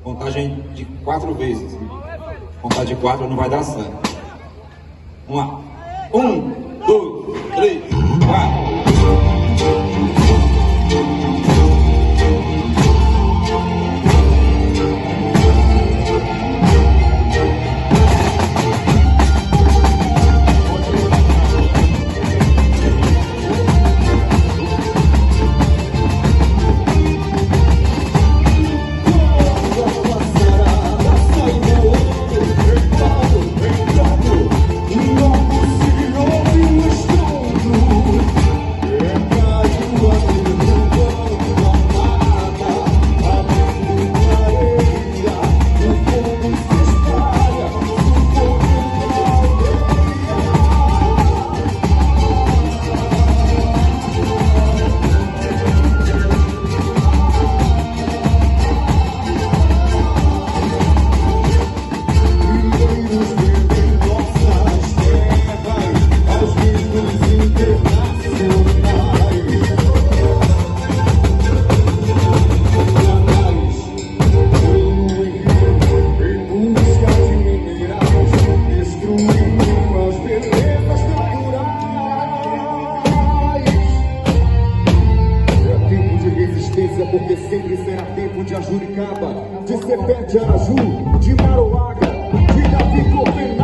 Contagem de 4 vezes. Contar de 4 não vai dar certo. Vamos lá. 1, 2, 3, 4. Porque sempre será tempo de Ajuricaba, de Sepé de Araju, de Maroaga, de Davi Corre.